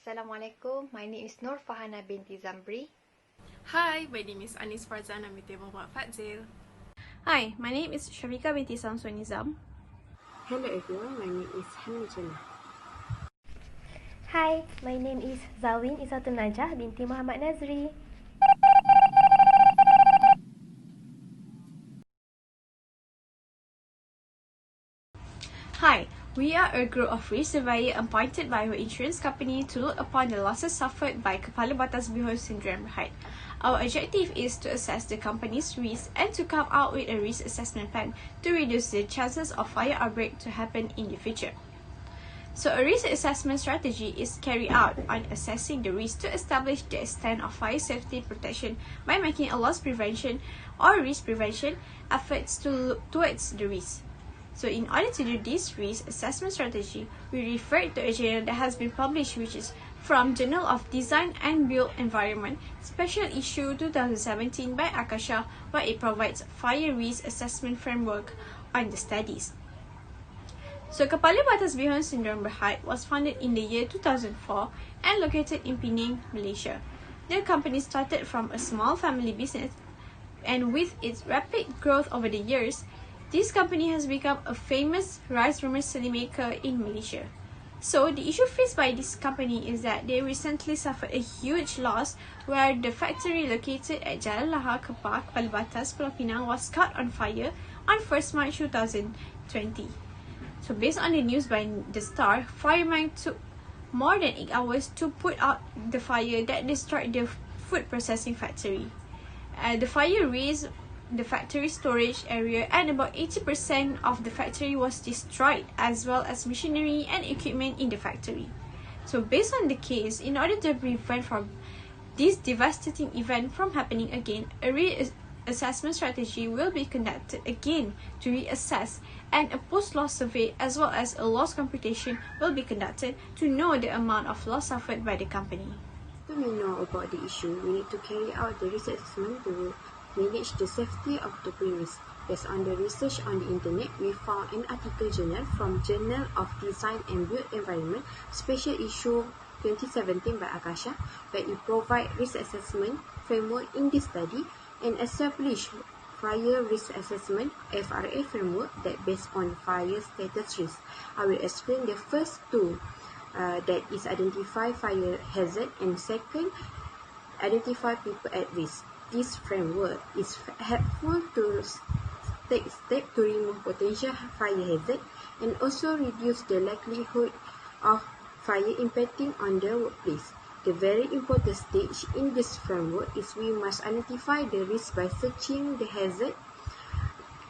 Assalamualaikum. My name is Nur Farhana binti Zambri. Hi, my name is Farzana binti Mohd Fadzil. Hi, my name is Syafiqah binti Samsolnizam. Hello everyone, my name is Hani, Jannah. Hi, my name is Zawin Izatul Najah binti Muhammad Nazri. Hi, we are a group of risk surveyor appointed by our insurance company to look upon the losses suffered by Kepala Batas Bihun Syndrome Berhad. Our objective is to assess the company's risk and to come out with a risk assessment plan to reduce the chances of fire outbreak to happen in the future. So a risk assessment strategy is carried out on assessing the risk to establish the extent of fire safety protection by making a loss prevention or risk prevention efforts to look towards the risk. So in order to do this risk assessment strategy, we refer to a journal that has been published, which is from Journal of Design and Built Environment, Special Issue 2017 by Akasha, where it provides fire risk assessment framework on the studies. So Kepala Batas Bihun Syndrome Berhad was founded in the year 2004 and located in Penang, Malaysia. The company started from a small family business, and with its rapid growth over the years, this company has become a famous rice vermicelli maker in Malaysia. So the issue faced by this company is that they recently suffered a huge loss where the factory located at Jalan Lahar Kepah, Kepala Batas, Pulau Pinang was caught on fire on 1st March 2020. So based on the news by The Star, firemen took more than 8 hours to put out the fire that destroyed the food processing factory. The fire razed the factory storage area, and about 80% of the factory was destroyed, as well as machinery and equipment in the factory. So based on the case, in order to prevent from this devastating event from happening again, a reassessment strategy will be conducted again to reassess, and a post-loss survey as well as a loss computation will be conducted to know the amount of loss suffered by the company. When we know about the issue, we need to carry out the risk assessment to manage the safety of the premise. Based on the research on the internet, we found an article journal from Journal of Design and Built Environment, Special Issue 2017 by Akasha, where it provides risk assessment framework in this study and establish fire risk assessment (FRA) framework that based on fire status risk. I will explain the first two, that is identify fire hazard, and second, identify people at risk. This framework is helpful to take steps to remove potential fire hazard and also reduce the likelihood of fire impacting on the workplace. The very important stage in this framework is we must identify the risk by searching the hazard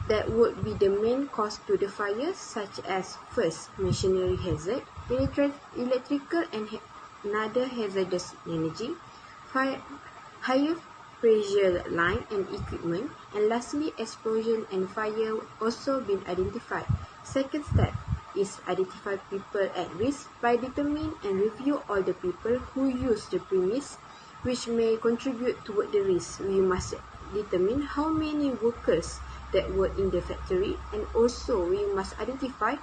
that would be the main cause to the fire, such as first, machinery hazard, electrical and other hazardous energy, higher pressure line and equipment, and lastly, explosion and fire also been identified. Second step is identify people at risk by determine and review all the people who use the premise which may contribute toward the risk. We must determine how many workers that work in the factory, and also we must identify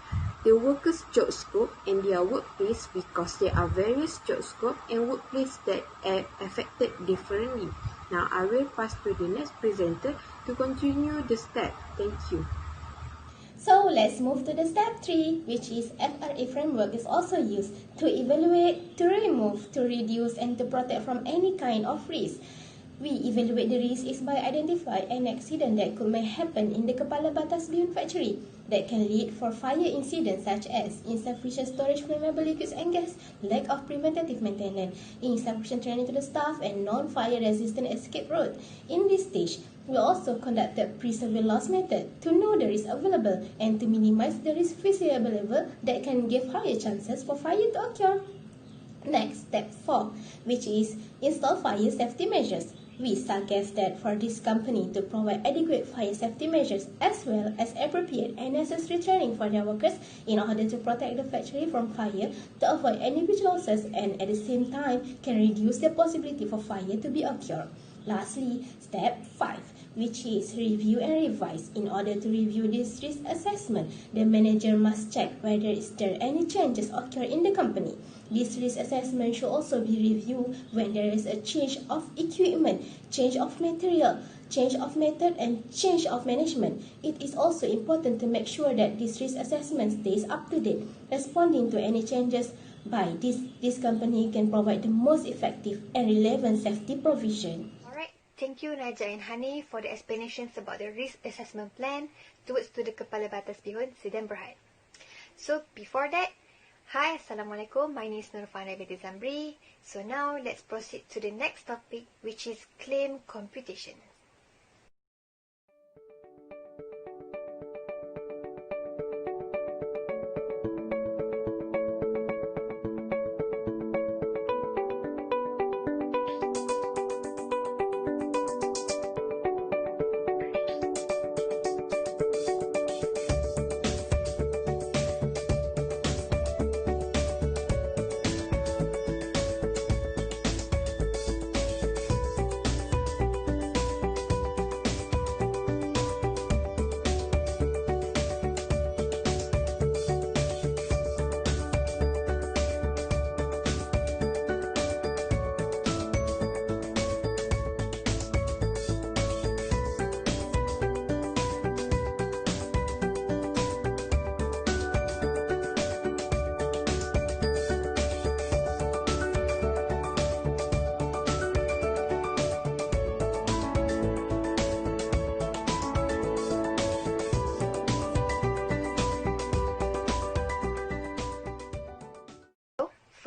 the workers' job scope and their workplace, because there are various job scope and workplace that are affected differently. Now I will pass to the next presenter to continue the step. Thank you. So let's move to the step 3, which is FRA framework is also used to evaluate, to remove, to reduce, and to protect from any kind of risk. We evaluate the risk is by identify an accident that may happen in the Kepala Batas Bihun factory that can lead for fire incidents such as insufficient storage flammable liquids and gas, lack of preventative maintenance, insufficient training to the staff, and non-fire resistant escape route. In this stage, we also conducted pre-survey loss method to know the risk available and to minimize the risk available that can give higher chances for fire to occur. Next, step 4, which is install fire safety measures. We suggest that for this company to provide adequate fire safety measures as well as appropriate and necessary training for their workers in order to protect the factory from fire, to avoid any visual losses, and at the same time can reduce the possibility for fire to be occurred. Lastly, step 5, which is review and revise. In order to review this risk assessment, the manager must check whether is there any changes occur in the company. This risk assessment should also be reviewed when there is a change of equipment, change of material, change of method, and change of management. It is also important to make sure that this risk assessment stays up to date, responding to any changes. By this company can provide the most effective and relevant safety provision. Alright, thank you Najah and Hani for the explanations about the risk assessment plan towards to the Kepala Batas Bihun Sidang Berhad. So before that, hi, Assalamualaikum, my name is Nur Farhana binti Zambri. So now let's proceed to the next topic, which is claim computation.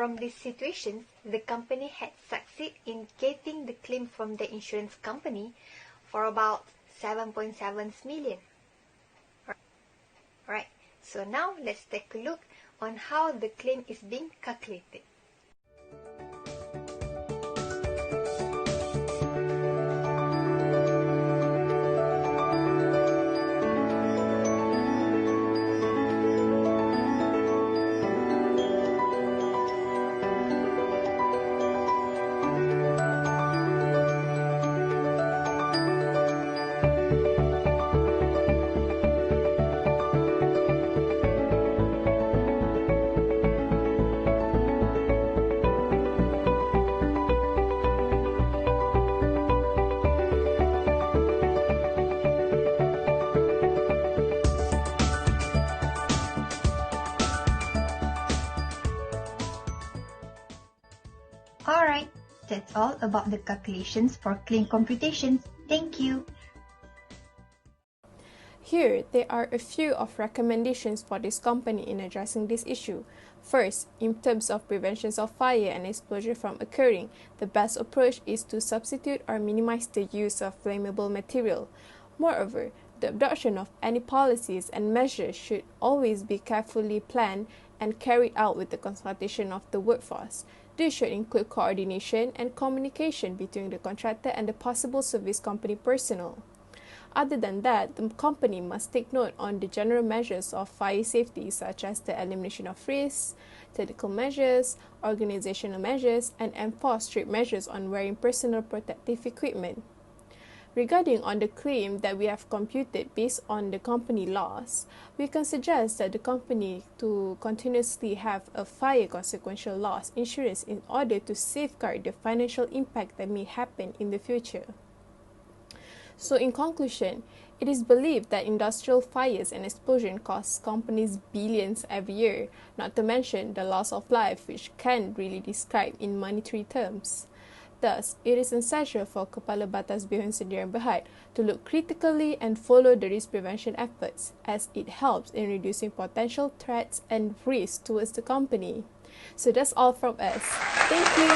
From these situations, the company had succeeded in getting the claim from the insurance company for about 7.7 million. Alright, so now let's take a look on how the claim is being calculated. Alright, that's all about the calculations for claim computations. Thank you. Here, there are a few of recommendations for this company in addressing this issue. First, in terms of prevention of fire and explosion from occurring, the best approach is to substitute or minimize the use of flammable material. Moreover, the adoption of any policies and measures should always be carefully planned and carried out with the consultation of the workforce. This should include coordination and communication between the contractor and the possible service company personnel. Other than that, the company must take note on the general measures of fire safety, such as the elimination of risks, technical measures, organizational measures, and enforce strict measures on wearing personal protective equipment. Regarding on the claim that we have computed based on the company laws, we can suggest that the company to continuously have a fire consequential loss insurance in order to safeguard the financial impact that may happen in the future. So in conclusion, it is believed that industrial fires and explosion cost companies billions every year, not to mention the loss of life, which can't really describe in monetary terms. Thus, it is essential for Kepala Batas Bihun Sdn Bhd to look critically and follow the risk prevention efforts, as it helps in reducing potential threats and risks towards the company. So that's all from us. Thank you.